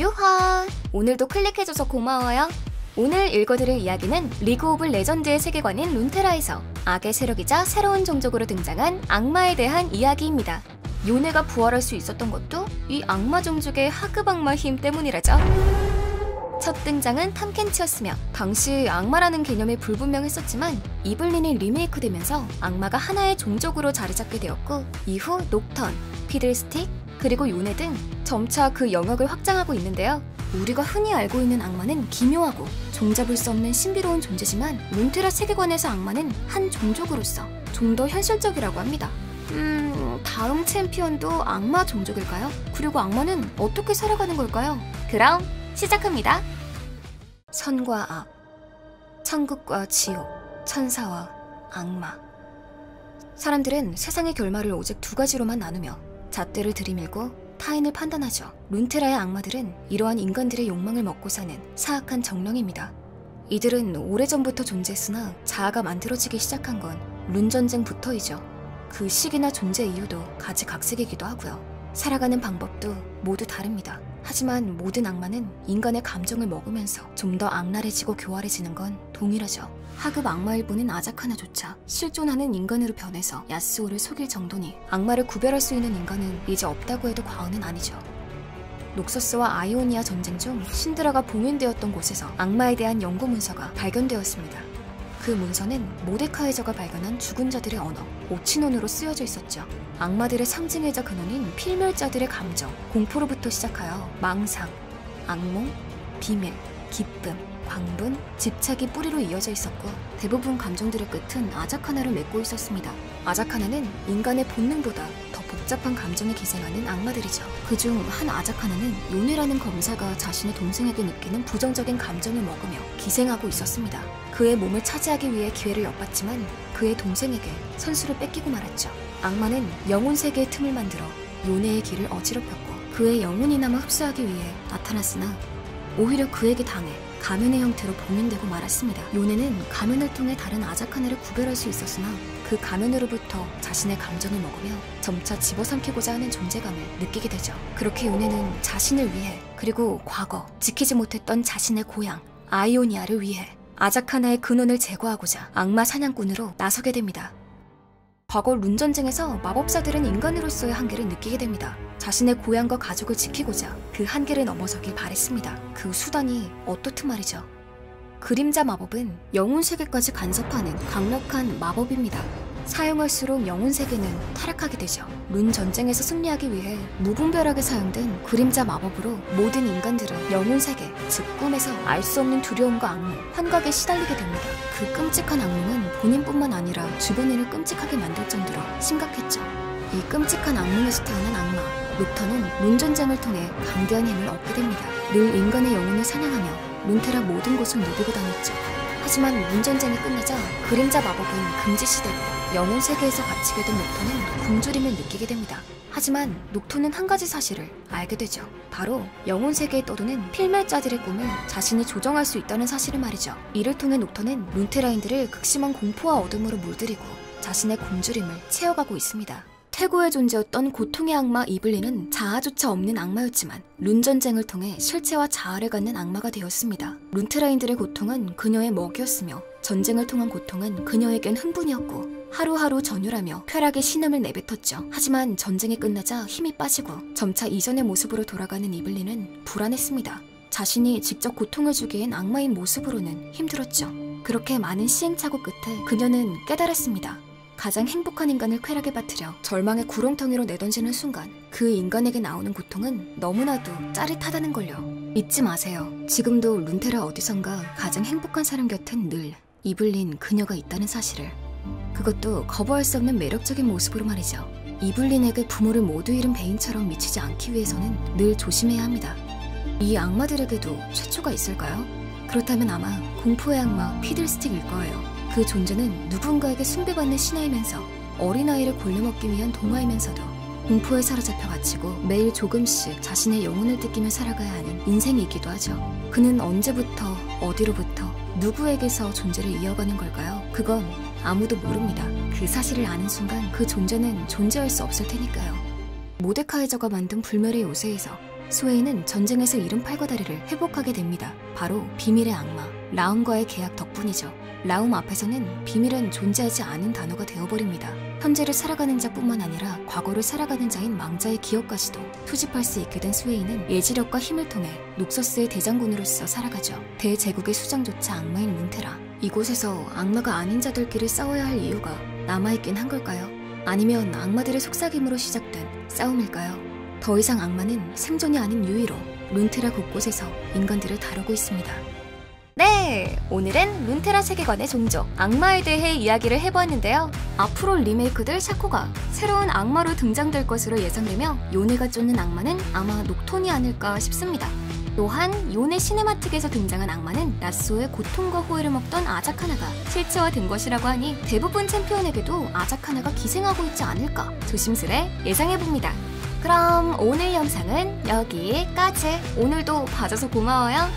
유하! 오늘도 클릭해줘서 고마워요. 오늘 읽어드릴 이야기는 리그 오브 레전드의 세계관인 룬테라에서 악의 세력이자 새로운 종족으로 등장한 악마에 대한 이야기입니다. 요네가 부활할 수 있었던 것도 이 악마 종족의 하급 악마 힘 때문이라죠. 첫 등장은 탐켄치였으며 당시 악마라는 개념이 불분명했었지만 이블린이 리메이크되면서 악마가 하나의 종족으로 자리잡게 되었고, 이후 녹턴, 피들스틱, 그리고 요네 등 점차 그 영역을 확장하고 있는데요. 우리가 흔히 알고 있는 악마는 기묘하고 종잡을 수 없는 신비로운 존재지만 룬테라 세계관에서 악마는 한 종족으로서 좀 더 현실적이라고 합니다. 다음 챔피언도 악마 종족일까요? 그리고 악마는 어떻게 살아가는 걸까요? 그럼 시작합니다. 선과 악, 천국과 지옥, 천사와 악마. 사람들은 세상의 결말을 오직 두 가지로만 나누며 잣대를 들이밀고 타인을 판단하죠. 룬테라의 악마들은 이러한 인간들의 욕망을 먹고 사는 사악한 정령입니다. 이들은 오래전부터 존재했으나 자아가 만들어지기 시작한 건 룬전쟁부터이죠. 그 시기나 존재 이유도 가지각색이기도 하고요. 살아가는 방법도 모두 다릅니다. 하지만 모든 악마는 인간의 감정을 먹으면서 좀 더 악랄해지고 교활해지는 건 동일하죠. 하급 악마일 뿐인 아자카나조차 실존하는 인간으로 변해서 야스오를 속일 정도니 악마를 구별할 수 있는 인간은 이제 없다고 해도 과언은 아니죠. 녹서스와 아이오니아 전쟁 중 신드라가 봉인되었던 곳에서 악마에 대한 연구 문서가 발견되었습니다. 그 문서는 모데카이저가 발견한 죽은 자들의 언어, 오치논으로 쓰여져 있었죠. 악마들의 상징이자 근원인 필멸자들의 감정, 공포로부터 시작하여 망상, 악몽, 비밀, 기쁨, 광분, 집착이 뿌리로 이어져 있었고, 대부분 감정들의 끝은 아자카나를 맺고 있었습니다. 아자카나는 인간의 본능보다 더 복잡한 감정에 기생하는 악마들이죠. 그중 한 아자카나는 요네라는 검사가 자신의 동생에게 느끼는 부정적인 감정을 먹으며 기생하고 있었습니다. 그의 몸을 차지하기 위해 기회를 엿봤지만 그의 동생에게 선수를 뺏기고 말았죠. 악마는 영혼 세계의 틈을 만들어 요네의 길을 어지럽혔고 그의 영혼이나마 흡수하기 위해 나타났으나 오히려 그에게 당해 가면의 형태로 봉인되고 말았습니다. 요네는 가면을 통해 다른 아자카나를 구별할 수 있었으나 그 가면으로부터 자신의 감정을 먹으며 점차 집어삼키고자 하는 존재감을 느끼게 되죠. 그렇게 요네는 자신을 위해, 그리고 과거 지키지 못했던 자신의 고향 아이오니아를 위해 아자카나의 근원을 제거하고자 악마 사냥꾼으로 나서게 됩니다. 과거 룬전쟁에서 마법사들은 인간으로서의 한계를 느끼게 됩니다. 자신의 고향과 가족을 지키고자 그 한계를 넘어서길 바랬습니다. 그 수단이 어떻든 말이죠. 그림자 마법은 영혼 세계까지 간섭하는 강력한 마법입니다. 사용할수록 영혼 세계는 타락하게 되죠. 룬 전쟁에서 승리하기 위해 무분별하게 사용된 그림자 마법으로 모든 인간들은 영혼 세계, 즉 꿈에서 알 수 없는 두려움과 악몽, 환각에 시달리게 됩니다. 그 끔찍한 악몽은 본인뿐만 아니라 주변인을 끔찍하게 만들 정도로 심각했죠. 이 끔찍한 악몽에서 태어난 악마, 녹턴은 룬 전쟁을 통해 강대한 힘을 얻게 됩니다. 늘 인간의 영혼을 사냥하며 룬테라 모든 곳을 누비고 다녔죠. 하지만 룬전쟁이 끝나자 그림자 마법은 금지시되고 영혼 세계에서 갇히게 된 녹턴은 굶주림을 느끼게 됩니다. 하지만 녹턴은 한 가지 사실을 알게 되죠. 바로 영혼 세계에 떠도는 필멸자들의 꿈을 자신이 조정할 수 있다는 사실을 말이죠. 이를 통해 녹턴은 룬테라인들을 극심한 공포와 어둠으로 물들이고 자신의 굶주림을 채워가고 있습니다. 태고의 존재였던 고통의 악마 이블린은 자아조차 없는 악마였지만 룬전쟁을 통해 실체와 자아를 갖는 악마가 되었습니다. 룬테라인들의 고통은 그녀의 먹이였으며 전쟁을 통한 고통은 그녀에겐 흥분이었고 하루하루 전율하며 쾌락의 신음을 내뱉었죠. 하지만 전쟁이 끝나자 힘이 빠지고 점차 이전의 모습으로 돌아가는 이블린은 불안했습니다. 자신이 직접 고통을 주기엔 악마인 모습으로는 힘들었죠. 그렇게 많은 시행착오 끝에 그녀는 깨달았습니다. 가장 행복한 인간을 쾌락에 빠뜨려 절망의 구렁텅이로 내던지는 순간 그 인간에게 나오는 고통은 너무나도 짜릿하다는 걸요. 잊지 마세요. 지금도 룬테라 어디선가 가장 행복한 사람 곁엔 늘 이블린 그녀가 있다는 사실을. 그것도 거부할 수 없는 매력적인 모습으로 말이죠. 이블린에게 부모를 모두 잃은 배인처럼 미치지 않기 위해서는 늘 조심해야 합니다. 이 악마들에게도 최초가 있을까요? 그렇다면 아마 공포의 악마 피들스틱일 거예요. 그 존재는 누군가에게 숭배받는 신화이면서 어린아이를 골려먹기 위한 동화이면서도 공포에 사로잡혀 갇히고 매일 조금씩 자신의 영혼을 뜯기며 살아가야 하는 인생이기도 하죠. 그는 언제부터 어디로부터 누구에게서 존재를 이어가는 걸까요? 그건 아무도 모릅니다. 그 사실을 아는 순간 그 존재는 존재할 수 없을 테니까요. 모데카이저가 만든 불멸의 요새에서 스웨이는 전쟁에서 잃은 팔과 다리를 회복하게 됩니다. 바로 비밀의 악마, 라움과의 계약 덕분이죠. 라움 앞에서는 비밀은 존재하지 않은 단어가 되어버립니다. 현재를 살아가는 자뿐만 아니라 과거를 살아가는 자인 망자의 기억까지도 수집할 수 있게 된 스웨이는 예지력과 힘을 통해 녹서스의 대장군으로서 살아가죠. 대제국의 수장조차 악마인 룬테라. 이곳에서 악마가 아닌 자들끼리 싸워야 할 이유가 남아있긴 한 걸까요? 아니면 악마들의 속삭임으로 시작된 싸움일까요? 더 이상 악마는 생존이 아닌 유의로 룬테라 곳곳에서 인간들을 다루고 있습니다. 네! 오늘은 룬테라 세계관의 종족, 악마에 대해 이야기를 해보았는데요. 앞으로 리메이크될 샤코가 새로운 악마로 등장될 것으로 예상되며 요네가 쫓는 악마는 아마 녹톤이 아닐까 싶습니다. 또한 요네 시네마틱에서 등장한 악마는 나쏘의 고통과 호의를 먹던 아자카나가 실체화된 것이라고 하니 대부분 챔피언에게도 아자카나가 기생하고 있지 않을까 조심스레 예상해봅니다. 그럼 오늘 영상은 여기까지. 오늘도 봐줘서 고마워요.